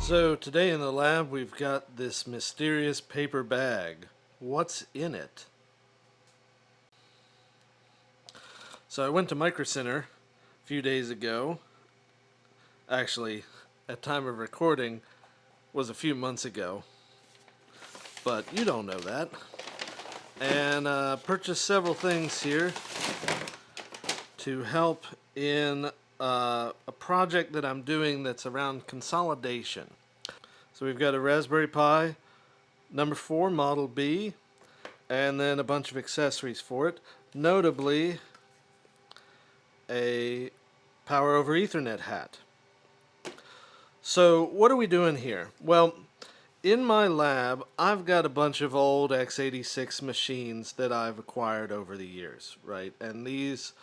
So today in the lab we've got this mysterious paper bag. What's in it? So I went to Micro Center a few days ago. Actually, at time of recording was a few months ago. But you don't know that. And purchased several things here to help in a project that I'm doing that's around consolidation. So we've got a Raspberry Pi number 4 Model B, and then a bunch of accessories for it, notably a Power over Ethernet hat. So what are we doing here? Well, in my lab I've got a bunch of old x86 machines that I've acquired over the years, right? And these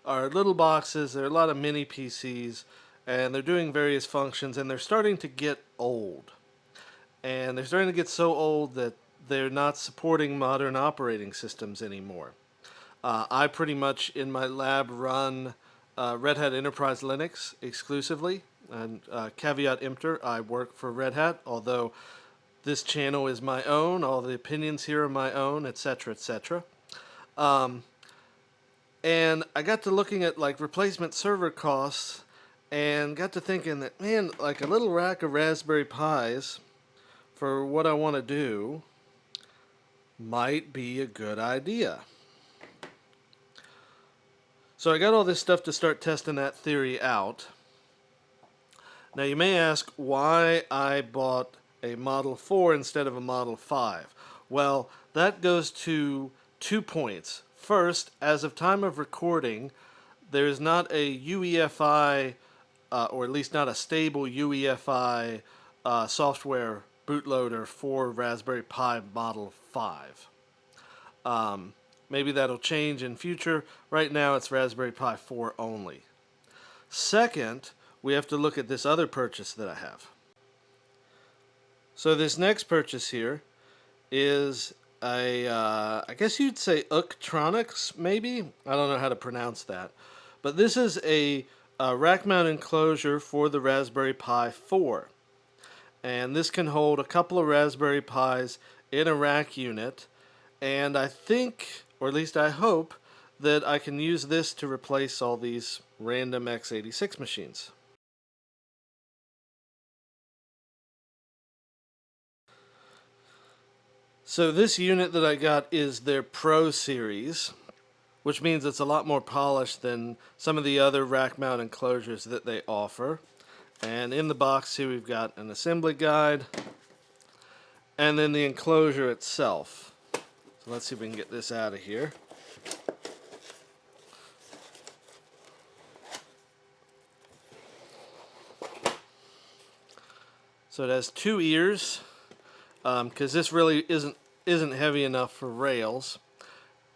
are little boxes. They're a lot of mini PCs, and they're doing various functions, and they're starting to get old. And they're starting to get so old that they're not supporting modern operating systems anymore. I pretty much in my lab run Red Hat Enterprise Linux exclusively, and caveat emptor, I work for Red Hat, although this channel is my own, all the opinions here are my own, etc., etc. And I got to looking at like replacement server costs and got to thinking that, man, like a little rack of Raspberry Pis for what I want to do might be a good idea. So I got all this stuff to start testing that theory out. Now you may ask why I bought a Model 4 instead of a Model 5. Well, that goes to 2 points. First, as of time of recording, there's not a UEFI, or at least not a stable UEFI software bootloader for Raspberry Pi Model 5. Maybe that'll change in future. Right now it's Raspberry Pi 4 only. Second, we have to look at this other purchase that I have. So this next purchase here is a, I guess you'd say UCTronics, maybe? I don't know how to pronounce that. But this is a rack mount enclosure for the Raspberry Pi 4. And this can hold a couple of Raspberry Pis in a rack unit. And I think, or at least I hope, that I can use this to replace all these random x86 machines. So this unit that I got is their Pro series, which means it's a lot more polished than some of the other rack mount enclosures that they offer. And in the box here we've got an assembly guide and then the enclosure itself. So let's see if we can get this out of here. So it has 2 ears, because this really isn't heavy enough for rails.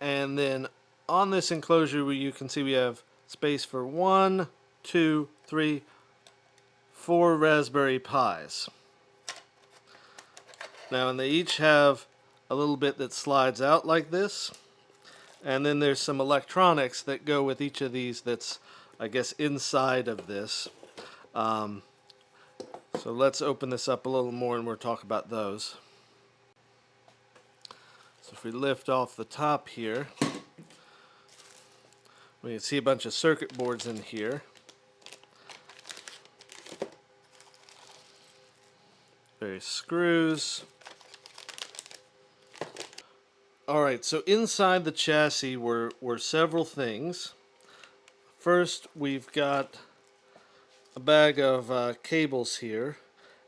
And then on this enclosure you can see we have space for 1, 2, 3, 4 Raspberry Pis. Now, and they each have a little bit that slides out like this, and then there's some electronics that go with each of these that's, I guess, inside of this. So let's open this up a little more and we'll talk about those. So if we lift off the top here, we can see a bunch of circuit boards in here. Various screws. Alright, so inside the chassis were several things. First, we've got a bag of cables here,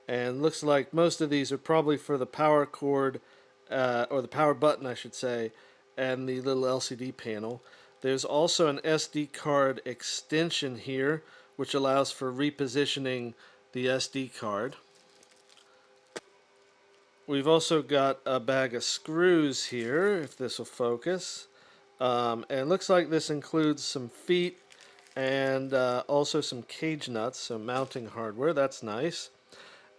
and looks like most of these are probably for the power cord, or the power button I should say, and the little LCD panel. There's also an SD card extension here which allows for repositioning the SD card. We've also got a bag of screws here, if this will focus, and it looks like this includes some feet and also some cage nuts, so mounting hardware. That's nice.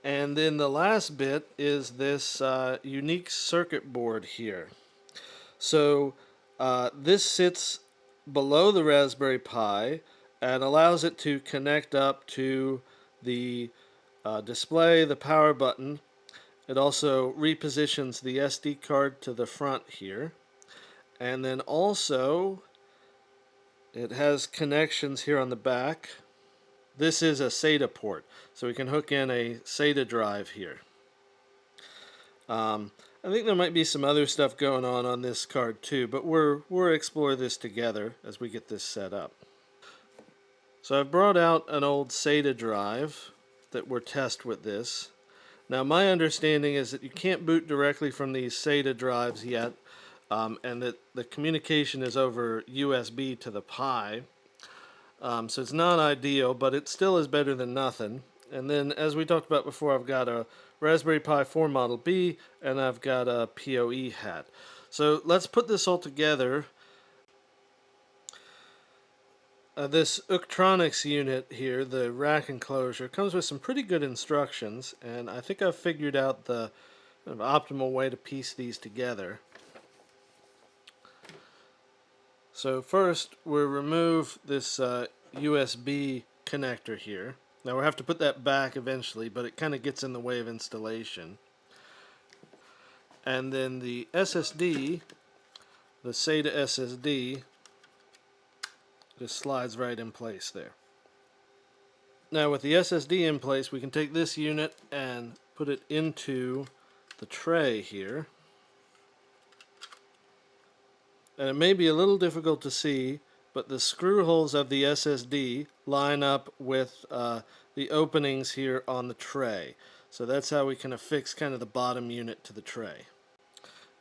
And then the last bit is this unique circuit board here. So this sits below the Raspberry Pi and allows it to connect up to the display, the power button. It also repositions the SD card to the front here. And then also, it has connections here on the back. This is a SATA port, so we can hook in a SATA drive here. I think there might be some other stuff going on this card too, but we'll explore this together as we get this set up. So I've brought out an old SATA drive that we'll test with this. Now my understanding is that you can't boot directly from these SATA drives yet, and that the communication is over USB to the Pi. So it's not ideal, but it still is better than nothing. And then, as we talked about before, I've got a Raspberry Pi 4 Model B, and I've got a PoE hat. So let's put this all together. This UCTronics unit here, the rack enclosure, comes with some pretty good instructions, and I think I've figured out the kind of optimal way to piece these together. So first, we'll remove this USB connector here. Now we'll have to put that back eventually, but it kind of gets in the way of installation. And then the SSD, the SATA SSD, just slides right in place there. Now with the SSD in place, we can take this unit and put it into the tray here. And it may be a little difficult to see, but the screw holes of the SSD line up with the openings here on the tray. So that's how we can affix kind of the bottom unit to the tray.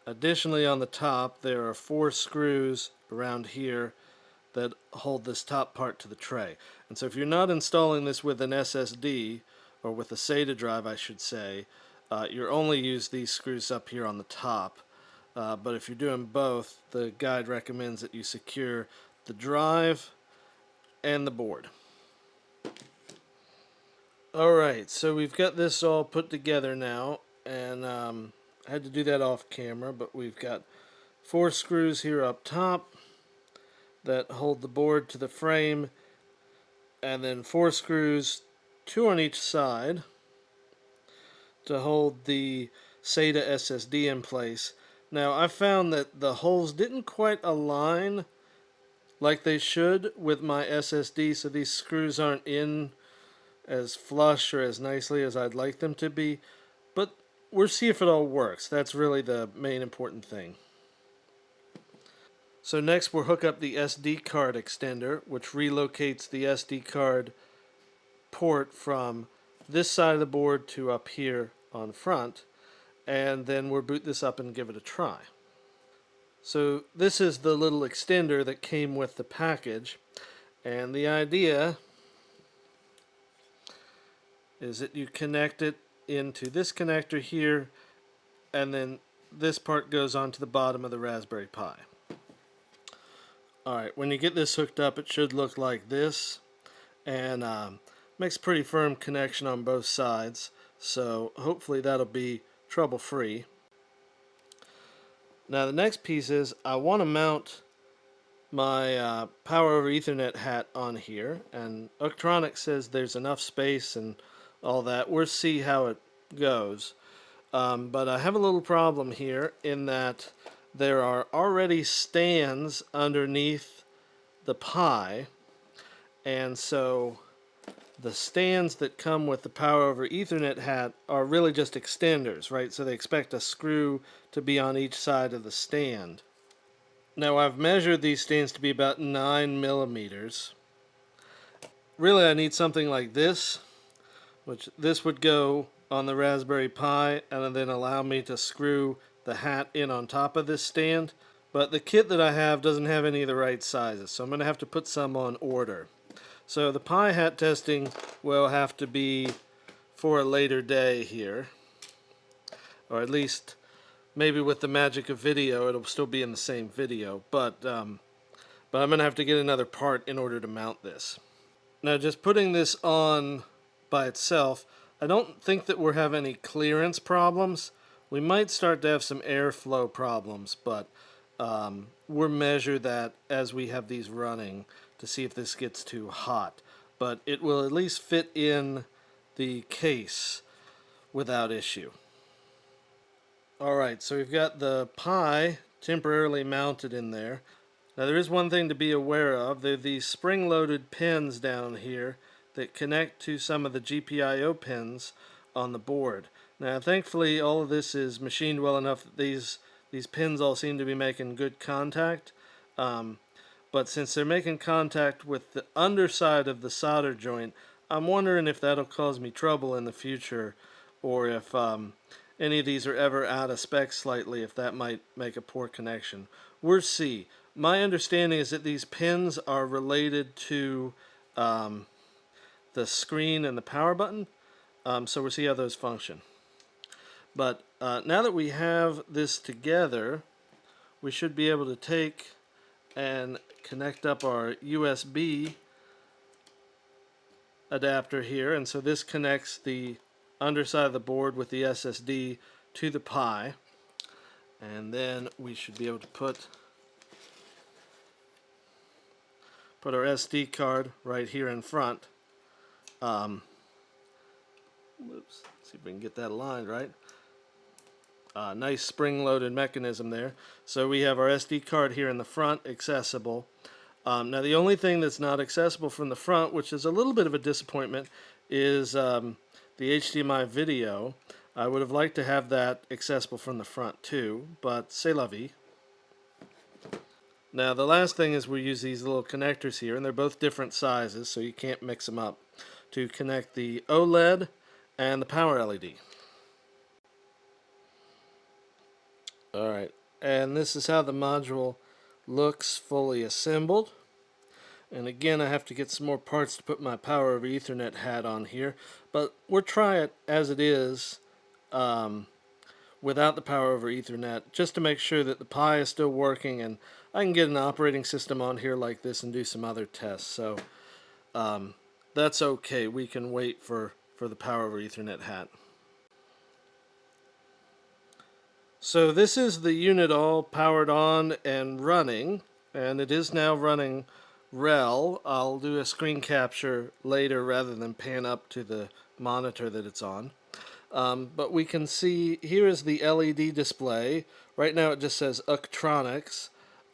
Additionally, on the top, there are 4 screws around here that hold this top part to the tray. And so if you're not installing this with an SSD, or with a SATA drive I should say, you'll only use these screws up here on the top. But if you're doing both, the guide recommends that you secure the drive and the board. Alright, so we've got this all put together now, and I had to do that off camera, but we've got 4 screws here up top that hold the board to the frame, and then 4 screws, 2 on each side, to hold the SATA SSD in place. Now I found that the holes didn't quite align like they should with my SSD, so these screws aren't in as flush or as nicely as I'd like them to be, but we'll see if it all works. That's really the main important thing. So next we'll hook up the SD card extender, which relocates the SD card port from this side of the board to up here on front, and then we'll boot this up and give it a try. So this is the little extender that came with the package, and the idea is that you connect it into this connector here, and then this part goes onto the bottom of the Raspberry Pi. Alright, when you get this hooked up, it should look like this, and makes a pretty firm connection on both sides, so hopefully that'll be trouble-free. Now the next piece is I want to mount my Power over Ethernet hat on here, and UCTronics says there's enough space and all that. We'll see how it goes. But I have a little problem here in that there are already stands underneath the Pi, and so the stands that come with the Power over Ethernet hat are really just extenders, right? So they expect a screw to be on each side of the stand. Now I've measured these stands to be about 9 millimeters. Really I need something like this, which this would go on the Raspberry Pi and then allow me to screw the hat in on top of this stand. But the kit that I have doesn't have any of the right sizes, so I'm going to have to put some on order. So the Pi hat testing will have to be for a later day here, or at least maybe with the magic of video it'll still be in the same video, but I'm going to have to get another part in order to mount this. Now just putting this on by itself, I don't think that we'll have any clearance problems. We might start to have some airflow problems, but we'll measure that as we have these running to see if this gets too hot. But it will at least fit in the case without issue. Alright, so we've got the Pi temporarily mounted in there. Now there is one thing to be aware of. There are these spring-loaded pins down here that connect to some of the GPIO pins on the board. Now thankfully all of this is machined well enough that these pins all seem to be making good contact. But since they're making contact with the underside of the solder joint, I'm wondering if that'll cause me trouble in the future, or if any of these are ever out of spec slightly, if that might make a poor connection. We'll see. My understanding is that these pins are related to the screen and the power button, so we'll see how those function. But now that we have this together, we should be able to take and connect up our USB adapter here, and so this connects the underside of the board with the SSD to the Pi, and then we should be able to put our SD card right here in front. Whoops, see if we can get that aligned right. Nice spring-loaded mechanism there. So we have our SD card here in the front, accessible. Now the only thing that's not accessible from the front, which is a little bit of a disappointment, is the HDMI video. I would have liked to have that accessible from the front too, but c'est la vie. Now the last thing is we use these little connectors here, and they're both different sizes, so you can't mix them up, to connect the OLED and the power LED. Alright, and this is how the module looks fully assembled. And again, I have to get some more parts to put my power over Ethernet hat on here, but we'll try it as it is without the power over Ethernet, just to make sure that the Pi is still working and I can get an operating system on here like this and do some other tests. So that's okay. We can wait for the power over Ethernet hat. So this is the unit all powered on and running, and it is now running REL. I'll do a screen capture later rather than pan up to the monitor that it's on. But we can see here is the LED display. Right now it just says UCTronics,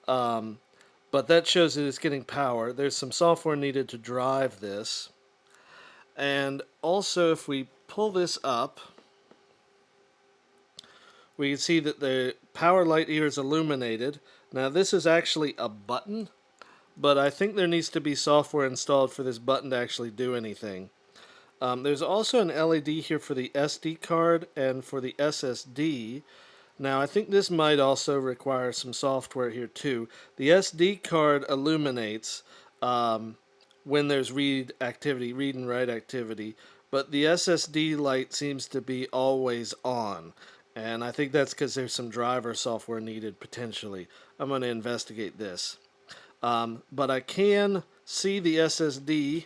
but that shows that it's getting power. There's some software needed to drive this. And also if we pull this up, we can see that the power light here is illuminated. Now this is actually a button, but I think there needs to be software installed for this button to actually do anything. There's also an LED here for the SD card and for the SSD. Now I think this might also require some software here too. The SD card illuminates when there's read and write activity, but the SSD light seems to be always on. And I think that's because there's some driver software needed potentially. I'm going to investigate this. But I can see the SSD,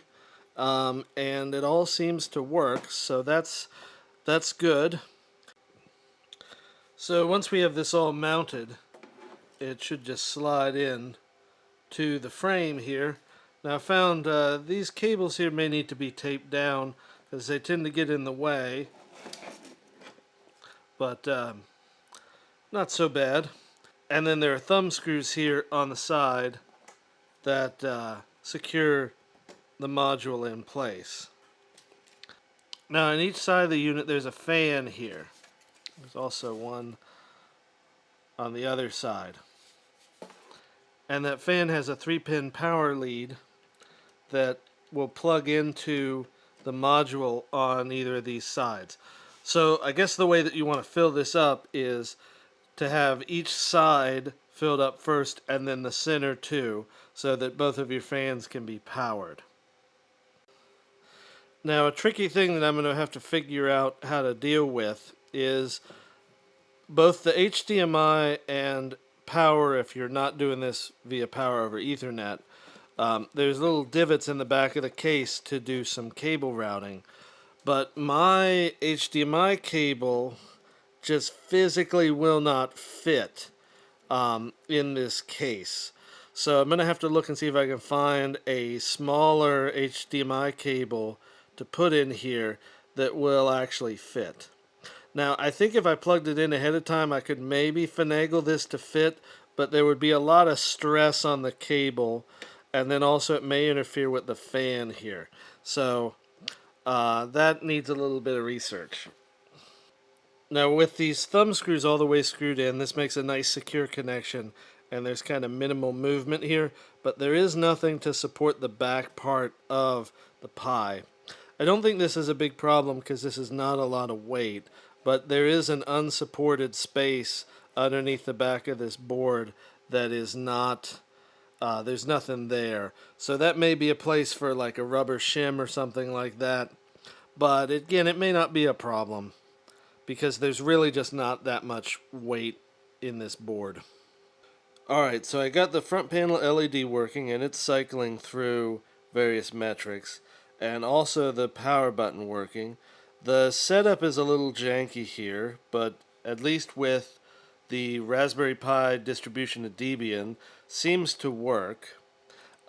and it all seems to work, so that's good. So once we have this all mounted, it should just slide in to the frame here. Now I found these cables here may need to be taped down because they tend to get in the way, but not so bad. And then there are thumb screws here on the side that secure the module in place. Now on each side of the unit there's a fan here. There's also one on the other side. And that fan has a 3-pin power lead that will plug into the module on either of these sides. So I guess the way that you want to fill this up is to have each side filled up first and then the center too, so that both of your fans can be powered. Now a tricky thing that I'm going to have to figure out how to deal with is both the HDMI and power. If you're not doing this via power over Ethernet, there's little divots in the back of the case to do some cable routing. But my HDMI cable just physically will not fit in this case. So I'm going to have to look and see if I can find a smaller HDMI cable to put in here that will actually fit. Now, I think if I plugged it in ahead of time, I could maybe finagle this to fit, but there would be a lot of stress on the cable, and then also it may interfere with the fan here. So that needs a little bit of research. Now, with these thumb screws all the way screwed in, this makes a nice secure connection, and there's kind of minimal movement here, but there is nothing to support the back part of the Pi. I don't think this is a big problem because this is not a lot of weight, but there is an unsupported space underneath the back of this board that is not, there's nothing there. So that may be a place for like a rubber shim or something like that, but again, it may not be a problem because there's really just not that much weight in this board. Alright, so I got the front panel LED working and it's cycling through various metrics, and also the power button working. The setup is a little janky here, but at least with the Raspberry Pi distribution of Debian, seems to work.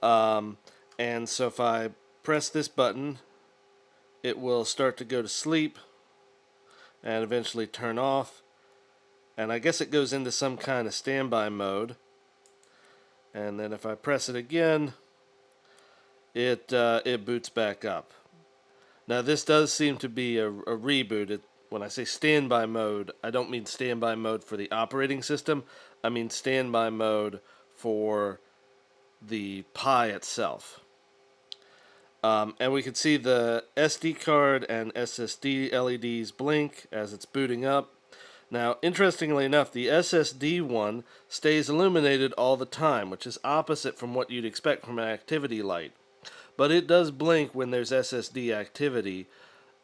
And so if I press this button, it will start to go to sleep and eventually turn off. And I guess it goes into some kind of standby mode. And then if I press it again, it boots back up. Now this does seem to be a reboot. When I say standby mode, I don't mean standby mode for the operating system. I mean standby mode for the Pi itself. And we can see the SD card and SSD LEDs blink as it's booting up. Now, interestingly enough, the SSD one stays illuminated all the time, which is opposite from what you'd expect from an activity light. But it does blink when there's SSD activity.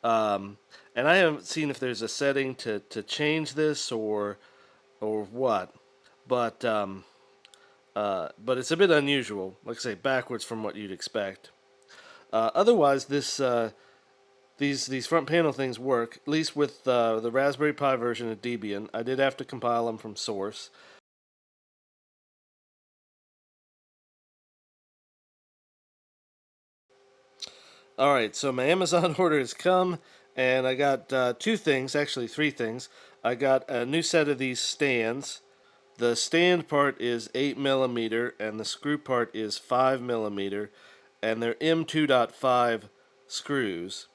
And I haven't seen if there's a setting to change this or what. But it's a bit unusual, like I say, backwards from what you'd expect. Otherwise, these front panel things work, at least with the Raspberry Pi version of Debian. I did have to compile them from source. Alright, so my Amazon order has come, and I got two things, actually three things. I got a new set of these stands. The stand part is 8mm, and the screw part is 5mm, and they're M2.5 screws.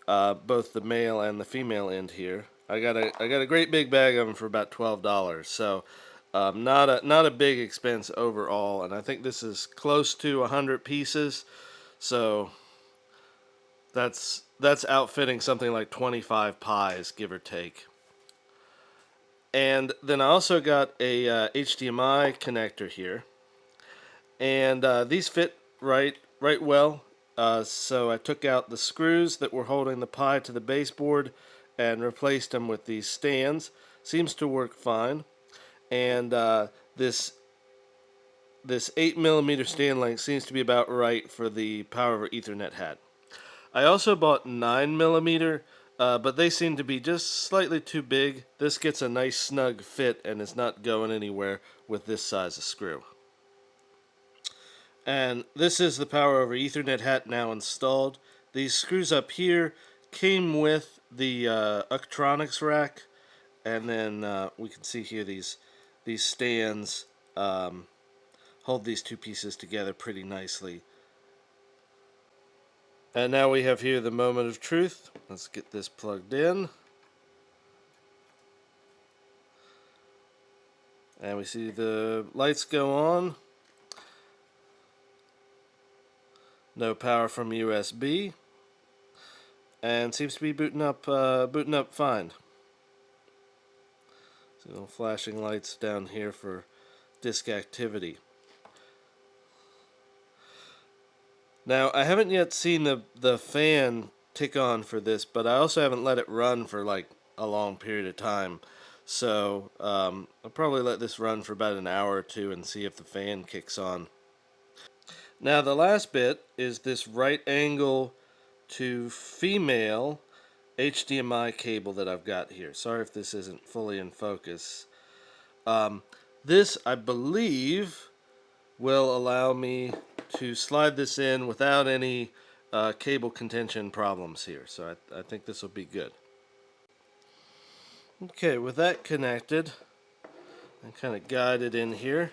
Both the male and the female end here. I got a great big bag of them for about $12, so not a big expense overall. And I think this is close to 100 pieces, so that's outfitting something like 25 pies, give or take. And then I also got a HDMI connector here, and these fit right well. So I took out the screws that were holding the Pi to the baseboard and replaced them with these stands. Seems to work fine. And this 8mm stand length seems to be about right for the power over Ethernet hat. I also bought 9mm, but they seem to be just slightly too big. This gets a nice snug fit and is not going anywhere with this size of screw. And this is the power over Ethernet hat now installed. These screws up here came with the UCTronics rack, and then we can see here these stands hold these two pieces together pretty nicely. And now we have here the moment of truth. Let's get this plugged in. And we see the lights go on. No power from USB. And seems to be booting up fine. So little flashing lights down here for disk activity. Now, I haven't yet seen the fan tick on for this, but I also haven't let it run for like a long period of time. So I'll probably let this run for about an hour or two and see if the fan kicks on. Now the last bit is this right angle to female HDMI cable that I've got here. Sorry if this isn't fully in focus. This, I believe, will allow me to slide this in without any cable contention problems here. So I think this will be good. Okay, with that connected, and kind of guide it in here.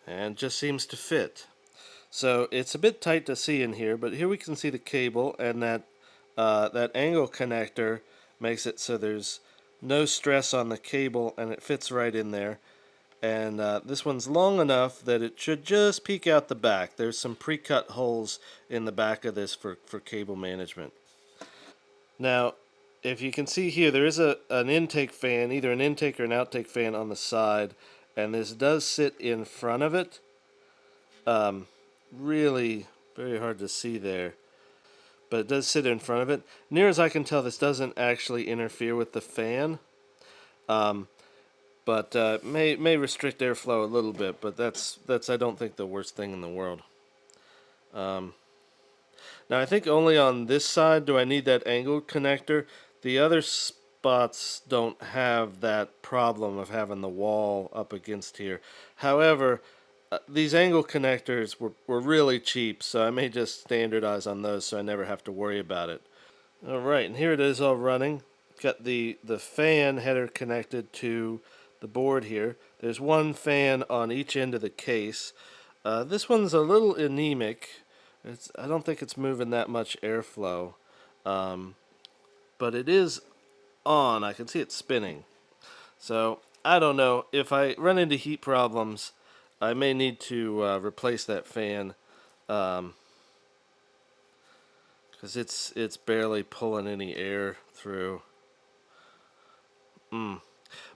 And just seems to fit. So it's a bit tight to see in here, but here we can see the cable, and that angle connector makes it so there's no stress on the cable, and it fits right in there. And this one's long enough that it should just peek out the back. There's some pre-cut holes in the back of this for cable management. Now, if you can see here, there is an intake fan, either an intake or an outtake fan on the side, and this does sit in front of it. Really very hard to see there, but it does sit in front of it. Near as I can tell, this doesn't actually interfere with the fan, but may restrict airflow a little bit. But that's I don't think the worst thing in the world. Now I think only on this side do I need that angled connector. The other spots don't have that problem of having the wall up against here. However, these angle connectors were really cheap, so I may just standardize on those so I never have to worry about it. Alright, and here it is all running. Got the fan header connected to the board here. There's one fan on each end of the case. This one's a little anemic. I don't think it's moving that much airflow, but it is on. I can see it spinning. So I don't know. If I run into heat problems, I may need to replace that fan, because it's barely pulling any air through.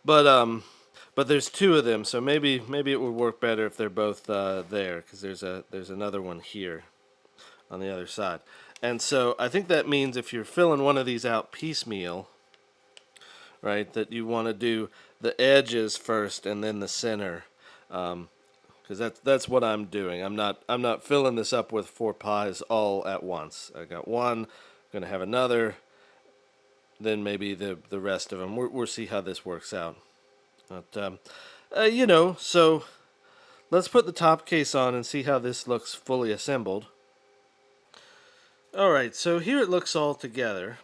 But there's two of them, so maybe it would work better if they're both there, because there's another one here on the other side. And so I think that means if you're filling one of these out piecemeal, right, that you want to do the edges first and then the center, because that's what I'm doing. I'm not filling this up with 4 pies all at once. I got one, I'm gonna have another, then maybe the rest of them. We'll see how this works out. But so let's put the top case on and see how this looks fully assembled. Alright, so here it looks all together,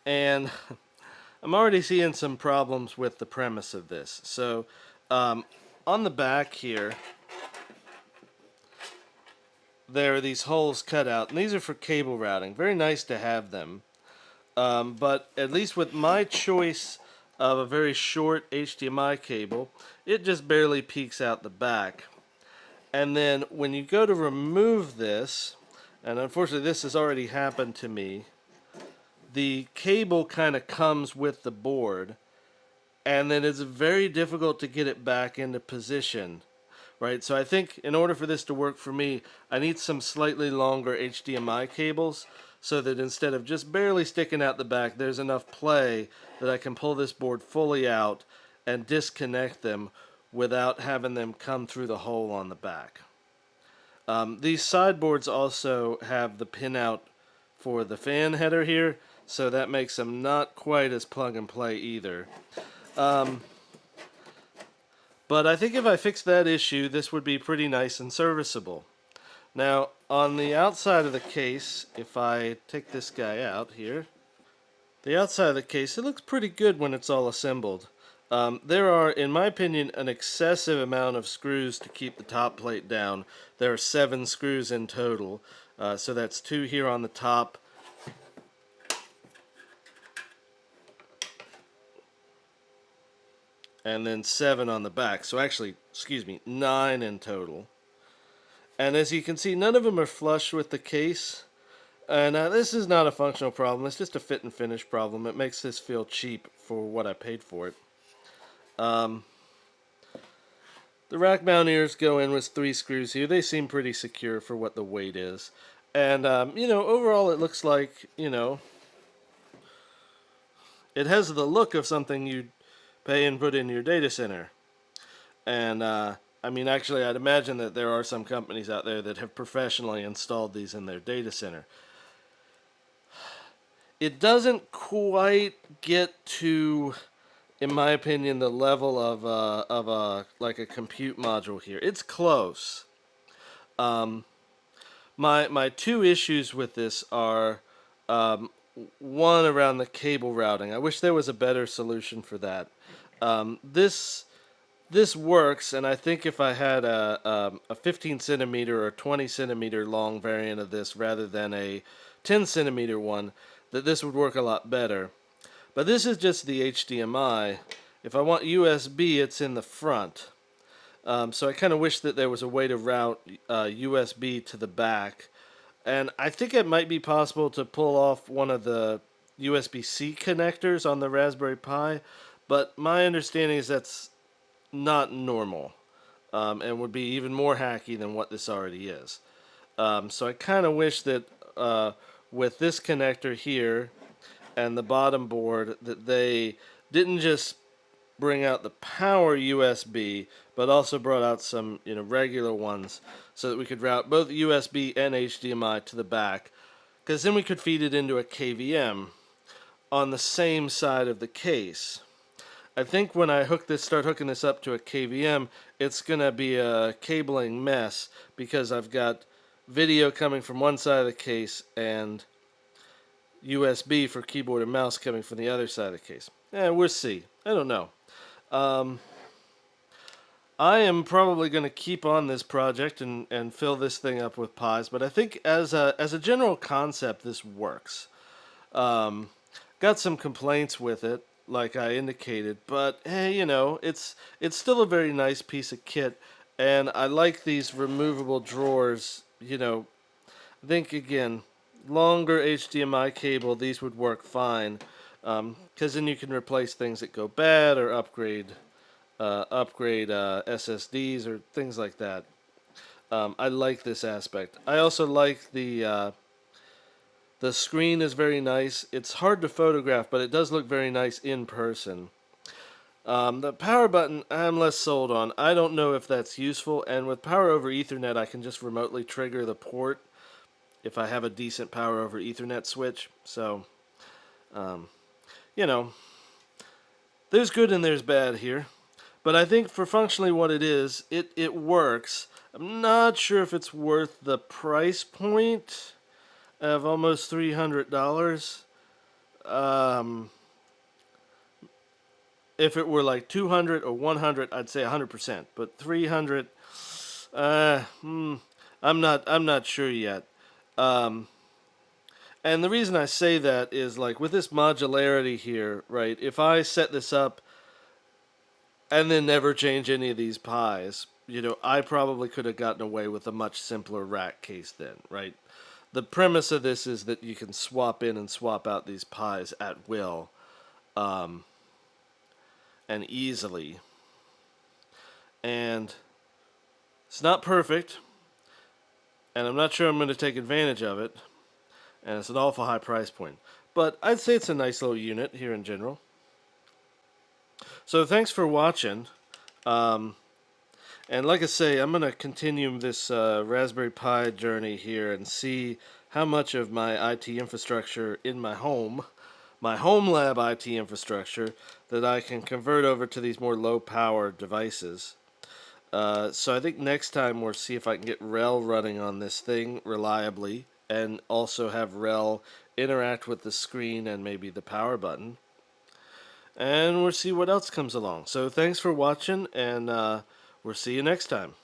and I'm already seeing some problems with the premise of this. So on the back here, there are these holes cut out, and these are for cable routing. Very nice to have them, but at least with my choice of a very short HDMI cable, it just barely peeks out the back. And then when you go to remove this, and unfortunately this has already happened to me, the cable kind of comes with the board, and then it's very difficult to get it back into position, right? So I think in order for this to work for me, I need some slightly longer HDMI cables, so that instead of just barely sticking out the back, there's enough play that I can pull this board fully out and disconnect them without having them come through the hole on the back. These sideboards also have the pinout for the fan header here, so that makes them not quite as plug and play either. But I think if I fix that issue, this would be pretty nice and serviceable. Now, on the outside of the case, if I take this guy out here, the outside of the case, it looks pretty good when it's all assembled. There are, in my opinion, an excessive amount of screws to keep the top plate down. There are 7 screws in total, so that's 2 here on the top, and then 7 on the back. So actually, 9 in total. And as you can see, none of them are flush with the case. And this is not a functional problem, it's just a fit and finish problem. It makes this feel cheap for what I paid for it. The rack mount ears go in with 3 screws here. They seem pretty secure for what the weight is. And, overall it looks like, it has the look of something you'd pay and put in your data center. And, actually, I'd imagine that there are some companies out there that have professionally installed these in their data center. It doesn't quite get to in my opinion, the level of a like a compute module here. It's close. My two issues with this are one around the cable routing. I wish there was a better solution for that. This works, and I think if I had a 15 centimeter or 20 centimeter long variant of this rather than a 10 centimeter one, that this would work a lot better. But this is just the HDMI. If I want USB, it's in the front. So I kind of wish that there was a way to route USB to the back. And I think it might be possible to pull off one of the USB-C connectors on the Raspberry Pi, but my understanding is that's not normal, and would be even more hacky than what this already is. So I kind of wish that with this connector here and the bottom board that they didn't just bring out the power USB, but also brought out some regular ones so that we could route both USB and HDMI to the back, because then we could feed it into a KVM on the same side of the case. I think when I start hooking this up to a KVM, it's gonna be a cabling mess because I've got video coming from one side of the case and USB for keyboard and mouse coming from the other side of the case. We'll see. I don't know. I am probably going to keep on this project and fill this thing up with Pis, but I think as a general concept, this works. Got some complaints with it, like I indicated, but hey, it's still a very nice piece of kit, and I like these removable drawers. I think again, longer HDMI cable, these would work fine, because then you can replace things that go bad or upgrade SSDs or things like that. I like this aspect. I also like the screen is very nice. It's hard to photograph, but it does look very nice in person. The power button, I'm less sold on. I don't know if that's useful, and with power over Ethernet, I can just remotely trigger the port if I have a decent power over Ethernet switch. So, there's good and there's bad here. But I think for functionally what it is, it works. I'm not sure if it's worth the price point of almost $300. If it were like 200 or 100, I'd say 100%. But 300, I'm not sure yet. And the reason I say that is, like, with this modularity here, right? If I set this up and then never change any of these Pis, I probably could have gotten away with a much simpler rack case then, right? The premise of this is that you can swap in and swap out these Pis at will, and easily. And it's not perfect, and I'm not sure I'm going to take advantage of it, and it's an awful high price point. But I'd say it's a nice little unit here in general. So thanks for watching. And like I say, I'm going to continue this Raspberry Pi journey here and see how much of my IT infrastructure in my home lab IT infrastructure, that I can convert over to these more low-power devices. So I think next time we'll see if I can get RHEL running on this thing reliably, and also have RHEL interact with the screen and maybe the power button. And we'll see what else comes along. So thanks for watching, and we'll see you next time.